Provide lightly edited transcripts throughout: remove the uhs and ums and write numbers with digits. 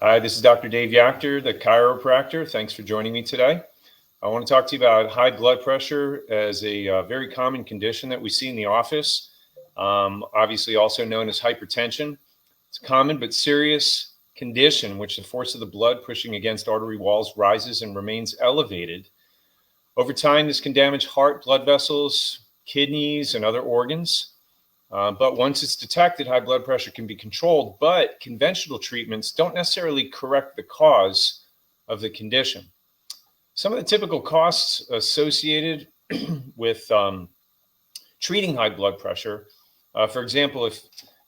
Hi, this is Dr. Dave Yachter, the chiropractor. Thanks for joining me today. I want to talk to you about high blood pressure as a very common condition that we see in the office, obviously also known as hypertension. It's a common but serious condition in which the force of the blood pushing against artery walls rises and remains elevated. Over time, this can damage heart, blood vessels, kidneys, and other organs. But once it's detected, high blood pressure can be controlled, but conventional treatments don't necessarily correct the cause of the condition. Some of the typical costs associated with treating high blood pressure, for example, if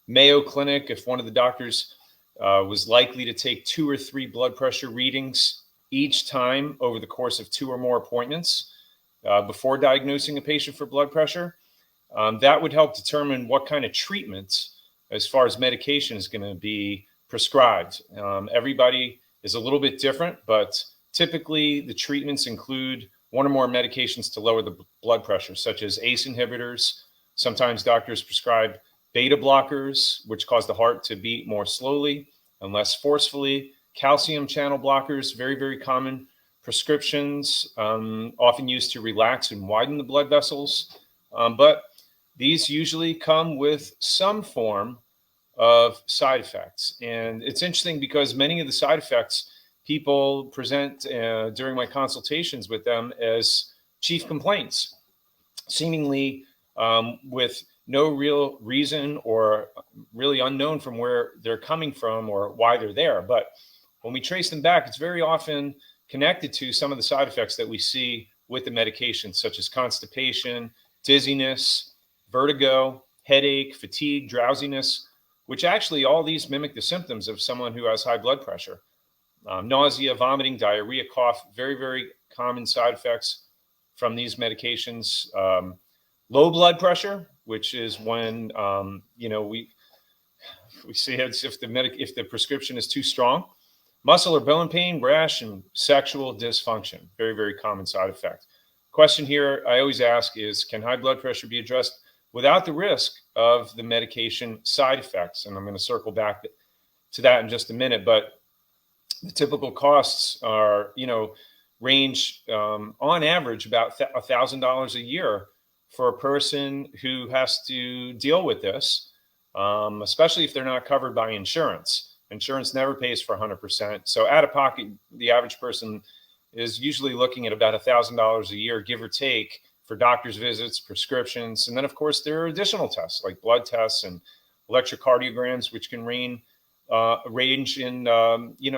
Mayo Clinic, if one of the doctors was likely to take 2 or 3 blood pressure readings each time over the course of 2 or more appointments before diagnosing a patient for blood pressure, that would help determine what kind of treatments, as far as medication, is going to be prescribed. Everybody is a little bit different, but typically the treatments include 1 or more medications to lower the blood pressure, such as ACE inhibitors. Sometimes doctors prescribe beta blockers, which cause the heart to beat more slowly and less forcefully. Calcium channel blockers, very, very common prescriptions, often used to relax and widen the blood vessels. But these usually come with some form of side effects. And it's interesting because many of the side effects people present during my consultations with them as chief complaints, seemingly with no real reason or really unknown from where they're coming from or why they're there. But when we trace them back, it's very often connected to some of the side effects that we see with the medications, such as constipation, dizziness, vertigo, headache, fatigue, drowsiness, which actually all these mimic the symptoms of someone who has high blood pressure. Nausea, vomiting, diarrhea, cough, very, very common side effects from these medications. Low blood pressure, which is when we see it's if the prescription is too strong. Muscle or bone pain, rash, and sexual dysfunction, very, very common side effect. Question here I always ask is, can high blood pressure be addressed without the risk of the medication side effects? And I'm going to circle back to that in just a minute. But the typical costs are, range on average about $1,000 a year for a person who has to deal with this, especially if they're not covered by insurance. Insurance never pays for 100%. So out of pocket, the average person is usually looking at about $1,000 a year, give or take, for doctor's visits, prescriptions. And then, of course, there are additional tests like blood tests and electrocardiograms, which can range in,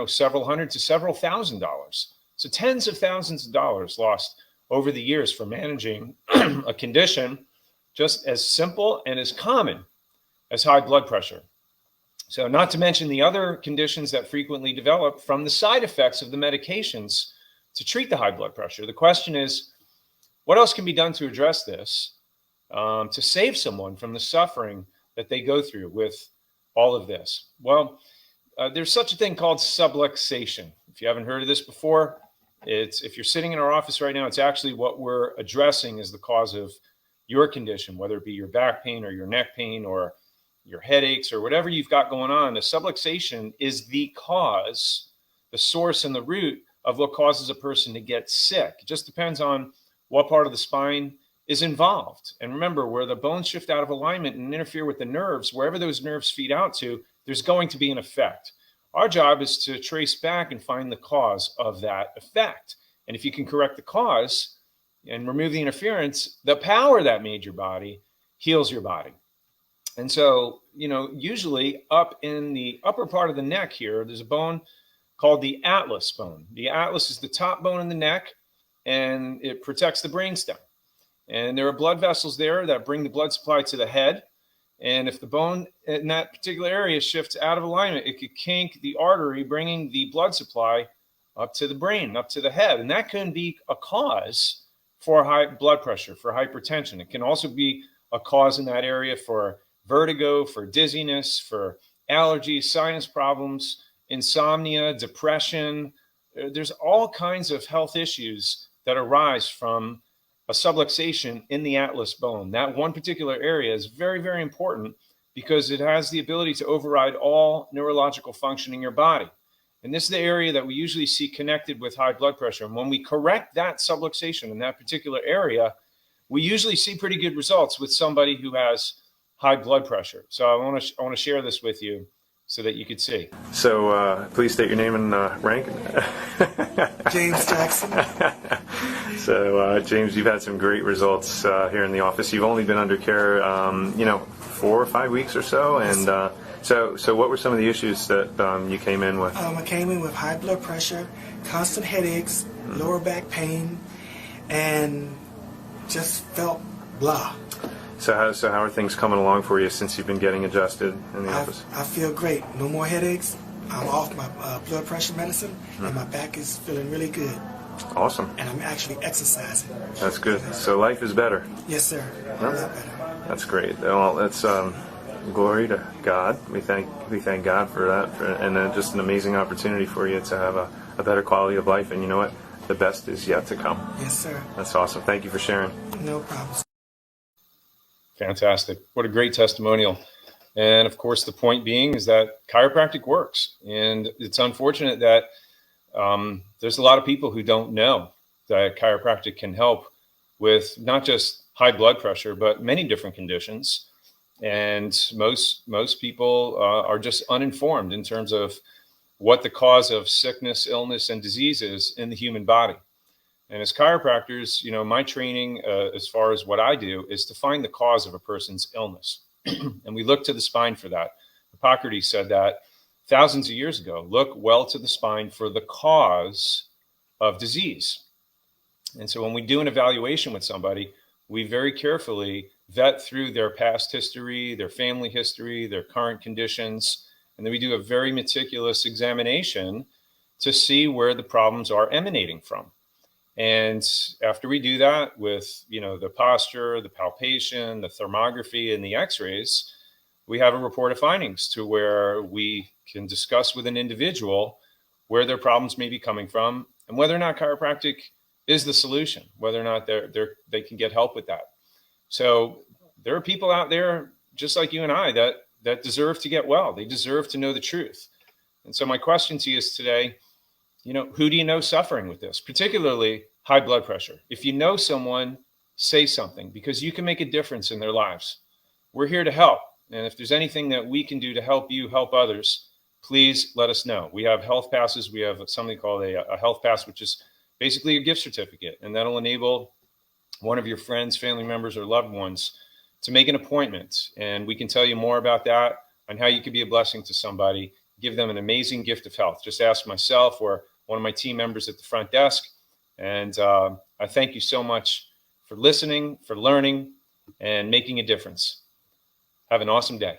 several hundred to several $1,000s. So tens of thousands of dollars lost over the years for managing a condition just as simple and as common as high blood pressure. So not to mention the other conditions that frequently develop from the side effects of the medications to treat the high blood pressure. The question is, what else can be done to address this, to save someone from the suffering that they go through with all of this? Well, there's such a thing called subluxation. If you haven't heard of this before, if you're sitting in our office right now, it's actually what we're addressing as the cause of your condition, whether it be your back pain or your neck pain or your headaches or whatever you've got going on. The subluxation is the cause, the source and the root of what causes a person to get sick. It just depends on what part of the spine is involved. And remember, where the bones shift out of alignment and interfere with the nerves, wherever those nerves feed out to, there's going to be an effect. Our job is to trace back and find the cause of that effect. And if you can correct the cause and remove the interference, the power that made your body heals your body. And so, usually up in the upper part of the neck here, there's a bone called the atlas bone. The atlas is the top bone in the neck, and it protects the brainstem. And there are blood vessels there that bring the blood supply to the head. And if the bone in that particular area shifts out of alignment, it could kink the artery, bringing the blood supply up to the brain, up to the head. And that can be a cause for high blood pressure, for hypertension. It can also be a cause in that area for vertigo, for dizziness, for allergies, sinus problems, insomnia, depression. There's all kinds of health issues that arise from a subluxation in the atlas bone. That one particular area is very, very important because it has the ability to override all neurological function in your body. And this is the area that we usually see connected with high blood pressure. And when we correct that subluxation in that particular area, we usually see pretty good results with somebody who has high blood pressure. So I want to share this with you so that you could see. So please state your name and rank. James Jackson. So James, you've had some great results here in the office. You've only been under care, 4 or 5 weeks or so, and so what were some of the issues that you came in with? I came in with high blood pressure, constant headaches, lower back pain, and just felt blah. So how are things coming along for you since you've been getting adjusted in the office? I feel great. No more headaches. I'm off my blood pressure medicine, and my back is feeling really good. Awesome. And I'm actually exercising. That's good. So life is better. Yes, sir. A lot better. That's great. Well, that's glory to God. We thank God for that, and just an amazing opportunity for you to have a better quality of life. And you know what? The best is yet to come. Yes, sir. That's awesome. Thank you for sharing. No problem. Fantastic. What a great testimonial. And of course, the point being is that chiropractic works. And it's unfortunate that there's a lot of people who don't know that chiropractic can help with not just high blood pressure, but many different conditions. And most people are just uninformed in terms of what the cause of sickness, illness, and disease is in the human body. And as chiropractors, my training as far as what I do is to find the cause of a person's illness. And we look to the spine for that. Hippocrates said that thousands of years ago. Look well to the spine for the cause of disease. And so when we do an evaluation with somebody, we very carefully vet through their past history, their family history, their current conditions, and then we do a very meticulous examination to see where the problems are emanating from. And after we do that with, the posture, the palpation, the thermography, and the x-rays, we have a report of findings to where we can discuss with an individual where their problems may be coming from and whether or not chiropractic is the solution, whether or not they can get help with that. So there are people out there just like you and I that deserve to get well. They deserve to know the truth. And so my question to you is today, who do you know suffering with this, particularly high blood pressure? If you know someone, say something, because you can make a difference in their lives. We're here to help. And if there's anything that we can do to help you help others, please let us know. We have health passes. We have something called a health pass, which is basically a gift certificate. And that'll enable one of your friends, family members, or loved ones to make an appointment. And we can tell you more about that and how you could be a blessing to somebody, give them an amazing gift of health. Just ask myself or one of my team members at the front desk. And I thank you so much for listening, for learning, and making a difference. Have an awesome day.